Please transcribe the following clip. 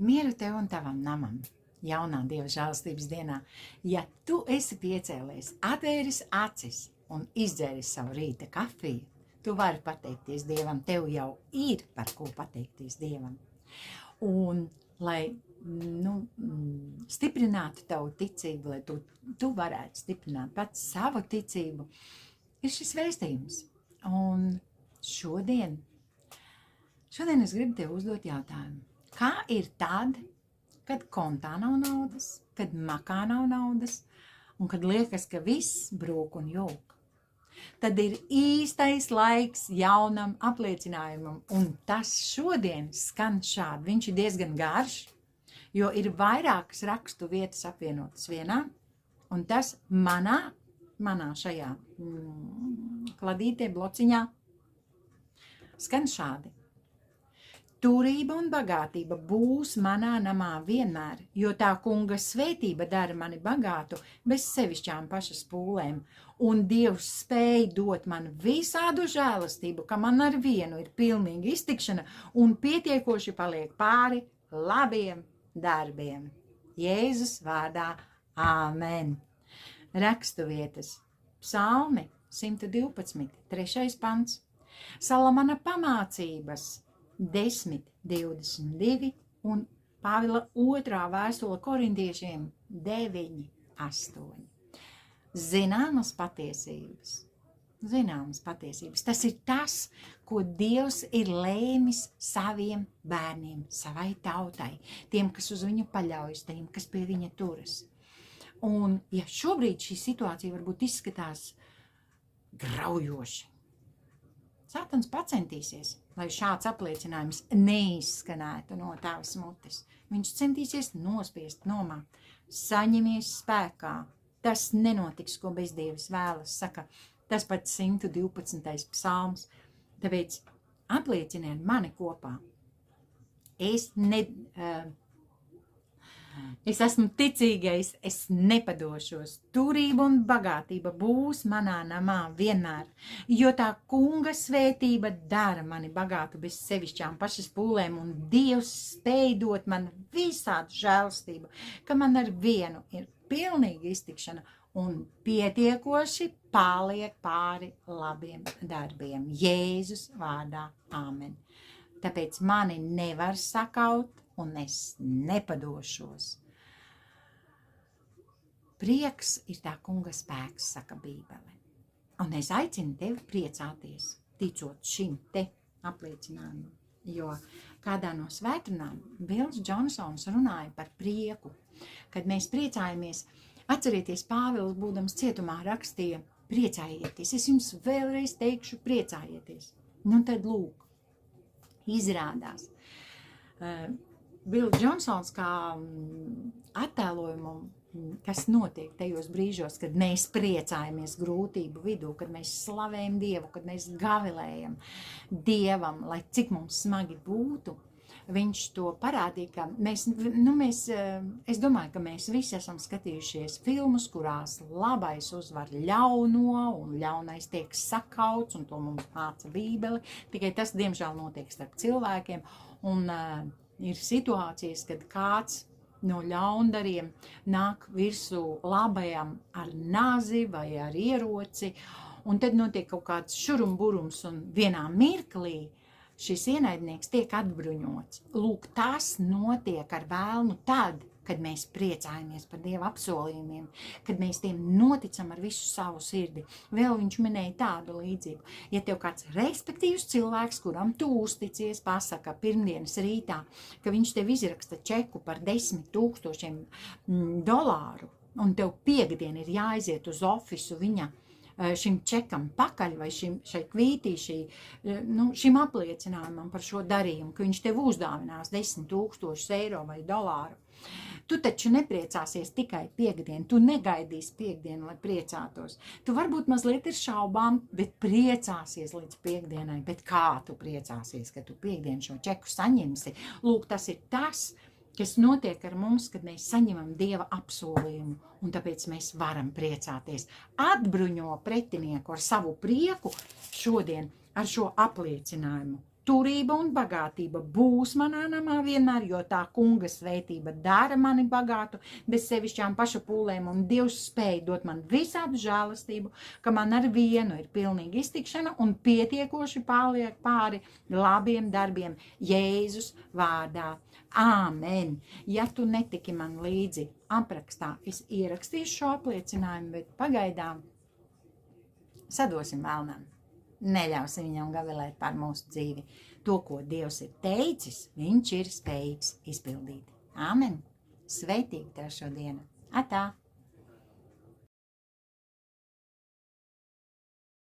Mieru tev un tavam namam, jaunā Dieva žēlastības dienā. Ja tu esi piecēlies, atvēris acis un izdzēris savu rīta kafiju, tu vari pateikties Dievam, tev jau ir par ko pateikties Dievam. Un, lai stiprinātu tavu ticību, lai tu varētu stiprināt pats savu ticību, ir šis vēstījums. Un šodien es gribu tev uzdot jautājumu. Kā ir tad, kad kontā nav naudas, kad makā nav naudas, un kad liekas, ka viss brūk un jūk? Tad ir īstais laiks jaunam apliecinājumam, un tas šodien skan šādi. Viņš ir diezgan garš, jo ir vairākas rakstu vietas apvienotas vienā, un tas manā šajā kladītē blociņā skan šādi. Turība un bagātība būs manā namā vienmēr, jo tā kunga svētība dara mani bagātu bez sevišķām pašas pūlēm, un Dievs spēj dot man visādu žēlastību, ka man ar vienu ir pilnīga iztikšana un pietiekoši paliek pāri labiem darbiem. Jēzus vārdā, āmen. Rakstu vietas. Psalmi 112, 3. pants. Salamana pamācības 10:22 un Pāvila 2. vēstule korintiešiem 9:8. Zināmas patiesības. Tas ir tas, ko Dievs ir lēmis saviem bērniem, savai tautai, tiem, kas uz viņu paļaujas, tiem, kas pie viņa turas. Un, ja šobrīd šī situācija varbūt izskatās graujoši, Sātans pacentīsies, lai šāds apliecinājums neizskanētu no tavas mutes. Viņš centīsies nospiest, nomāt. Saņemies spēkā. Tas nenotiks, ko bezdievs vēlas, saka tas pats 112. psalms. Tāpēc aplieciniet mani kopā. Es esmu ticīgais, es nepadošos. Turība un bagātība būs manā namā vienmēr, jo tā kunga svētība dara mani bagātu bez sevišķām pašas pūlēm, un Dievs spēj dot man visādu žēlastību, ka man ar vienu ir pilnīga iztikšana un pietiekoši paliek pāri labiem darbiem. Jēzus vārdā, āmen. Tāpēc mani nevar sakaut, un es nepadošos. Prieks ir tā kunga spēks, saka Bībele. Un es aicinu tevi priecāties, ticot šim te apliecinājumam. Jo kādā no svētrunām Bills Džonsons runāja par prieku. Kad mēs priecājamies, atcerieties, Pāvils būdams cietumā rakstīja, priecājieties, es jums vēlreiz teikšu, priecājieties. Nu tad lūk, izrādās. Bills Džonsons kā attēlojumu, kas notiek tajos brīžos, kad mēs priecājamies grūtību vidū, kad mēs slavējam Dievu, kad mēs gavilējam Dievam, lai cik mums smagi būtu, viņš to parādīja, ka es domāju, ka mēs visi esam skatījušies filmas, kurās labais uzvar ļauno un ļaunais tiek sakauts, un to mums māca Bībele, tikai tas, diemžēl, notiek starp cilvēkiem, un ir situācijas, kad kāds no ļaundariem nāk virsū labajam ar nazi vai ar ieroci, un tad notiek kaut kāds šurumburums, un vienā mirklī šis ienaidnieks tiek atbruņots. Lūk, tas notiek ar vēlnu tad, kad mēs priecājamies par Dieva apsolījumiem, kad mēs tiem noticam ar visu savu sirdi. Vēl viņš minēja tādu līdzību. Ja tev kāds respektīvs cilvēks, kuram tu uzticies, pasaka pirmdienas rītā, ka viņš tev izraksta čeku par $10,000, un tev piekdien ir jāaiziet uz ofisu viņa šim čekam pakaļ vai šai kvītī, šim apliecinājumam par šo darījumu, ka viņš tev uzdāvinās €10,000 vai $1. Tu taču nepriecāsies tikai piekdien, tu negaidīsi piekdienu, lai priecātos. Tu varbūt mazliet ir šaubām, bet priecāsies līdz piekdienai. Bet kā tu priecāsies, ka tu piekdien šo čeku saņemsi? Lūk, tas ir tas, kas notiek ar mums, kad mēs saņemam Dieva apsolījumu, un tāpēc mēs varam priecāties. Atbruņo pretinieku ar savu prieku šodien ar šo apliecinājumu. turība un bagātība būs manā namā vienmēr, jo tā kunga svētība dara mani bagātu bez sevišķām pašapūlēm, un Dievs spēj dot man visādu žēlastību, ka man ar vienu ir pilnīga iztikšana un pietiekoši paliek pāri labiem darbiem Jēzus vārdā. Āmen! Ja tu netiki man līdzi aprakstā, es ierakstīšu šo apliecinājumu, bet pagaidām sadosim vēlnam. Neļausim viņam gavilēt par mūsu dzīvi. To, ko Dievs ir teicis, viņš ir spējīgs izpildīt. Āmen! Sveitīgi tev šodienu! Atā!